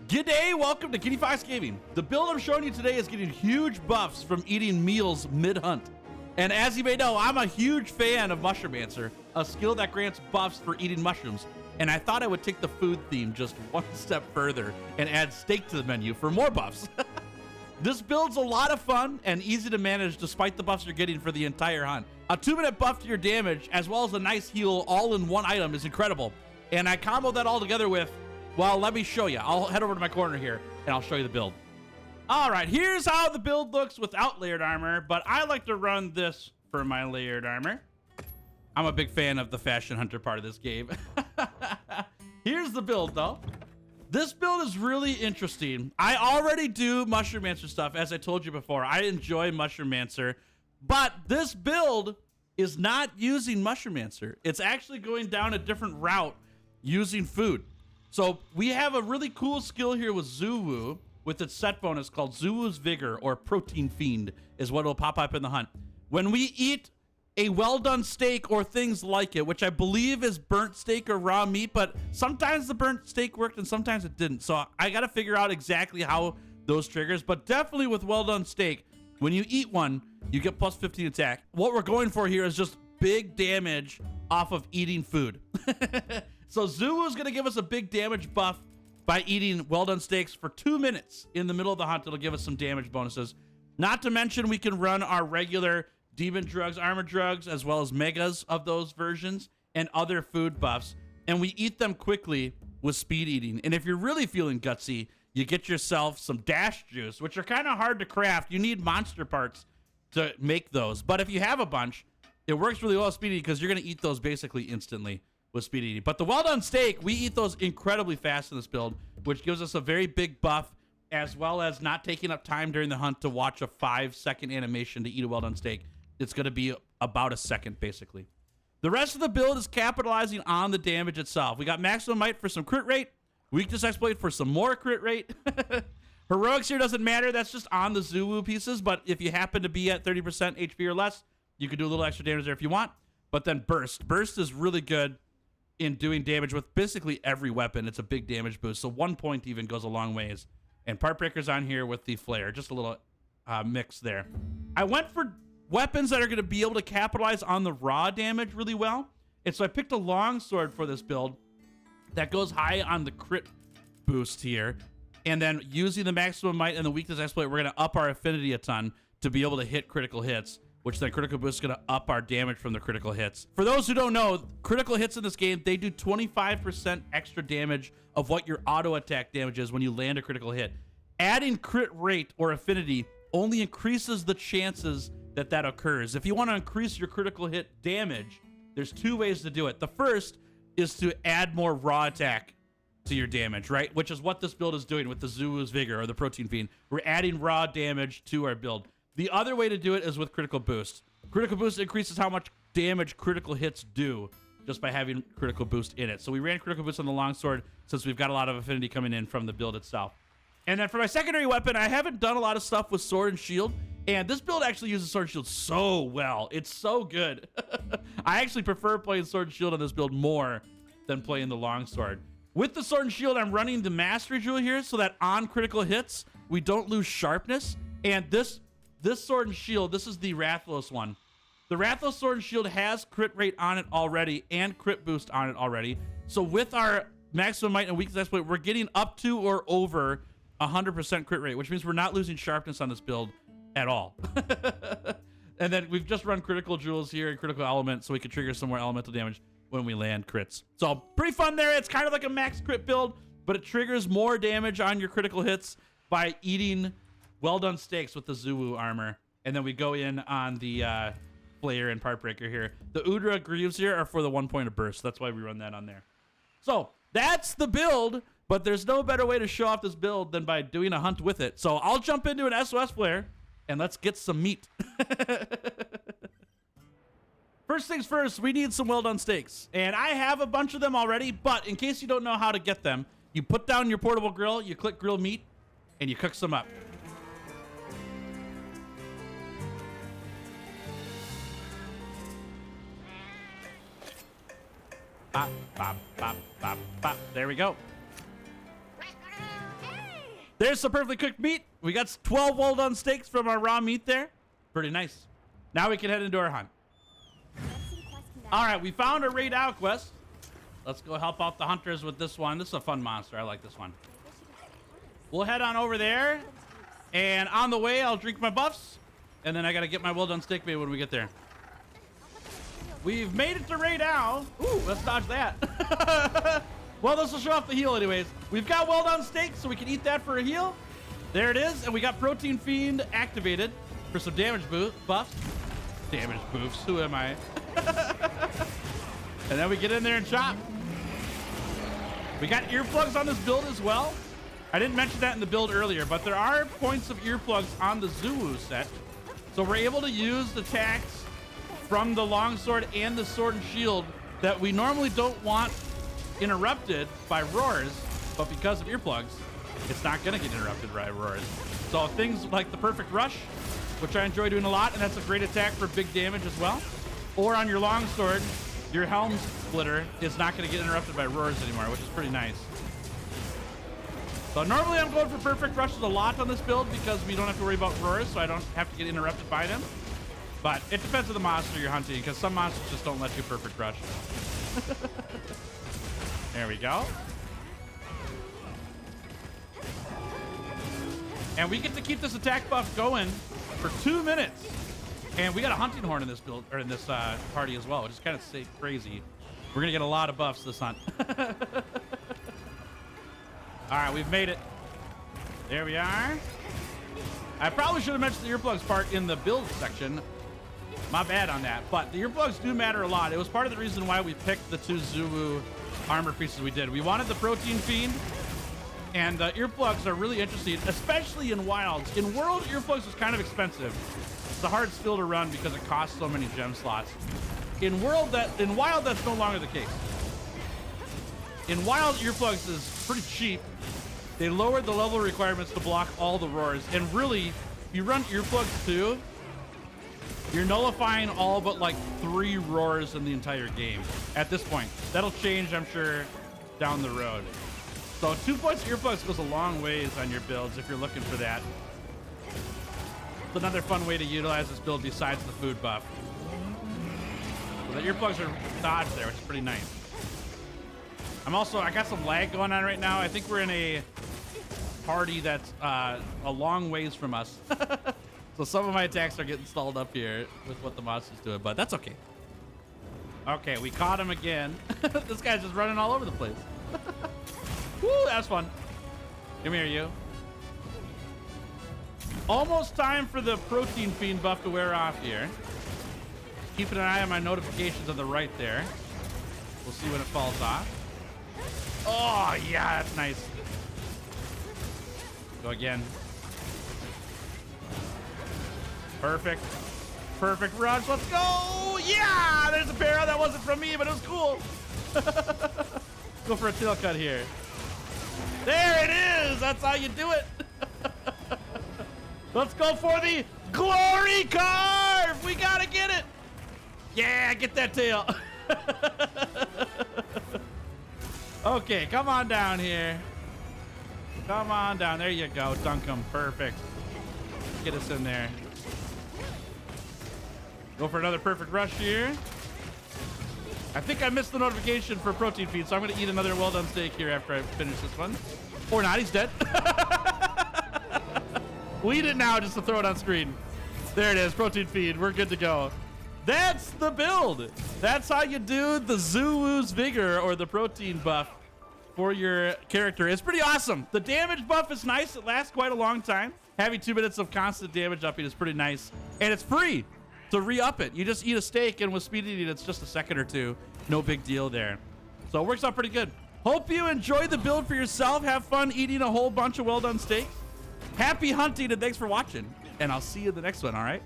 G'day, welcome to Kitty Fox Gaming. The build I'm showing you today is getting huge buffs from eating meals mid-hunt. And as you may know, I'm a huge fan of Mushromancer, a skill that grants buffs for eating mushrooms. And I thought I would take the food theme just one step further and add steak to the menu for more buffs. This build's a lot of fun and easy to manage despite the buffs you're getting for the entire hunt. A 2-minute buff to your damage, as well as a nice heal all in one item is incredible. And I comboed that all together with, well, let me show you. I'll head over to my corner here and I'll show you the build. All right, here's how the build looks without layered armor, but I like to run this for my layered armor. I'm a big fan of the fashion hunter part of this game. Here's the build though. This build is really interesting. I already do Mushromancer stuff, as I told you before. I enjoy Mushromancer, but this build is not using Mushromancer. It's actually going down a different route using food. So we have a really cool skill here with Zuwu with its set bonus called Zuwu's Vigor, or Protein Fiend is what will pop up in the hunt. When we eat a well-done steak or things like it, which I believe is burnt steak or raw meat, but sometimes the burnt steak worked and sometimes it didn't. So I got to figure out exactly how those triggers, but definitely with well-done steak, when you eat one, you get plus 15 attack. What we're going for here is just big damage off of eating food. So Zuwu is going to give us a big damage buff by eating well-done steaks for 2 minutes in the middle of the hunt. It'll give us some damage bonuses. Not to mention we can run our regular demon drugs, armor drugs, as well as megas of those versions and other food buffs. And we eat them quickly with speed eating. And if you're really feeling gutsy, you get yourself some dash juice, which are kind of hard to craft. You need monster parts to make those. But if you have a bunch, it works really well with speed eating because you're going to eat those basically instantly with speed eating. But the well-done steak, we eat those incredibly fast in this build, which gives us a very big buff, as well as not taking up time during the hunt to watch a 5-second animation to eat a well-done steak. It's going to be about a second, basically. The rest of the build is capitalizing on the damage itself. We got maximum might for some crit rate, weakness exploit for some more crit rate. Heroics here doesn't matter. That's just on the Zuwu pieces. But if you happen to be at 30% HP or less, you can do a little extra damage there if you want. But then burst. Burst is really good in doing damage with basically every weapon. It's a big damage boost. So 1 point even goes a long ways. And part breaker's on here with the flare. Just a little mix there. I went for weapons that are going to be able to capitalize on the raw damage really well. And so I picked a longsword for this build that goes high on the crit boost here. And then using the maximum might and the weakness exploit, we're going to up our affinity a ton to be able to hit critical hits, which then critical boost is going to up our damage from the critical hits. For those who don't know, critical hits in this game, they do 25% extra damage of what your auto attack damage is when you land a critical hit. Adding crit rate or affinity only increases the chances that that occurs. If you want to increase your critical hit damage, there's 2 ways to do it. The first is to add more raw attack to your damage, right? Which is what this build is doing with the Zuwu's Vigor or the Protein Fiend. We're adding raw damage to our build. The other way to do it is with critical boost. Critical boost increases how much damage critical hits do just by having critical boost in it. So we ran critical boost on the longsword since we've got a lot of affinity coming in from the build itself. And then for my secondary weapon, I haven't done a lot of stuff with sword and shield. And this build actually uses sword and shield so well. It's so good. I actually prefer playing sword and shield on this build more than playing the longsword. With the sword and shield, I'm running the mastery jewel here so that on critical hits, we don't lose sharpness. And this sword and shield, this is the Rathlos one. The Rathlos sword and shield has crit rate on it already and crit boost on it already. So with our maximum might and weakness exploit, we're getting up to or over 100% crit rate, which means we're not losing sharpness on this build at all. And then we've just run critical jewels here and critical element so we can trigger some more elemental damage when we land crits. So pretty fun there. It's kind of like a max crit build, but it triggers more damage on your critical hits by eating well-done steaks with the Zuwu armor. And then we go in on the flare and part breaker here. The Udra Greaves here are for the 1 point of burst. That's why we run that on there. So that's the build, but there's no better way to show off this build than by doing a hunt with it. So I'll jump into an SOS flare and let's get some meat. First things first, we need some well-done steaks. And I have a bunch of them already, but in case you don't know how to get them, you put down your portable grill, you click grill meat, and you cook some up. Bop, bop, bop, bop, bop. There we go. There's some perfectly cooked meat. We got 12 well done steaks from our raw meat there. Pretty nice. Now we can head into our hunt. All right, we found a raid out quest. Let's go help out the hunters with this one. This is a fun monster. I like this one. We'll head on over there. And on the way, I'll drink my buffs. And then I got to get my well done steak made when we get there. We've made it to raid out. Ooh, let's dodge that. Well, this will show off the heal anyways. We've got well done steak, so we can eat that for a heal. There it is. And we got Protein Fiend activated for some damage buffs. Damage boofs. Who am I? And then we get in there and chop. We got earplugs on this build as well. I didn't mention that in the build earlier, but there are points of earplugs on the Zuu set. So we're able to use the attacks from the longsword and the sword and shield that we normally don't want interrupted by roars, but because of earplugs, it's not gonna get interrupted by roars. So things like the perfect rush, which I enjoy doing a lot, and that's a great attack for big damage as well. Or on your longsword, your helm splitter is not gonna get interrupted by roars anymore, which is pretty nice. So normally I'm going for perfect rushes a lot on this build because we don't have to worry about roars, so I don't have to get interrupted by them. But it depends on the monster you're hunting, because some monsters just don't let you perfect rush. There we go. And we get to keep this attack buff going for 2 minutes. And we got a hunting horn in this build, or in this party as well, which is kind of crazy. We're gonna get a lot of buffs this hunt. All right, we've made it. There we are. I probably should have mentioned the earplugs part in the build section. My bad on that, but the earplugs do matter a lot. It was part of the reason why we picked the 2 Zuu armor pieces we did. We wanted the Protein Fiend, and earplugs are really interesting, especially in Wilds. In World, earplugs was kind of expensive. It's a hard skill to run because it costs so many gem slots. In Wild, that's no longer the case. In Wild, earplugs is pretty cheap. They lowered the level requirements to block all the roars, and really, if you run earplugs too, you're nullifying all but like 3 roars in the entire game at this point. That'll change, I'm sure, down the road. So 2 points of earplugs goes a long ways on your builds if you're looking for that. It's another fun way to utilize this build besides the food buff. So the earplugs are dodged there, which is pretty nice. I got some lag going on right now. I think we're in a party that's a long ways from us. So some of my attacks are getting stalled up here with what the monster's doing, but that's okay. Okay, we caught him again. This guy's just running all over the place. Woo, that's fun. Come here, you. Almost time for the Protein Fiend buff to wear off here. Keeping an eye on my notifications on the right there. We'll see when it falls off. Oh, yeah, that's nice. Go again. Perfect. Perfect rush. Let's go. Yeah, there's a parry. That wasn't from me, but it was cool. Go for a tail cut here. There it is. That's how you do it. Let's go for the glory carve. We got to get it. Yeah, get that tail. Okay, come on down here. Come on down. There you go. Dunk him. Perfect. Get us in there. Go for another perfect rush here. I think I missed the notification for Protein Feed, so I'm going to eat another well-done steak here after I finish this one. Or not. He's dead. We'll eat it now just to throw it on screen. There it is. Protein Feed. We're good to go. That's the build. That's how you do the Zuu's Vigor, or the protein buff for your character. It's pretty awesome. The damage buff is nice. It lasts quite a long time. Having 2 minutes of constant damage upping is pretty nice. And it's free to re-up it. You just eat a steak, and with speed eating, it's just a second or 2. No big deal there. So it works out pretty good. Hope you enjoy the build for yourself. Have fun eating a whole bunch of well-done steaks. Happy hunting, and thanks for watching. And I'll see you in the next one, all right?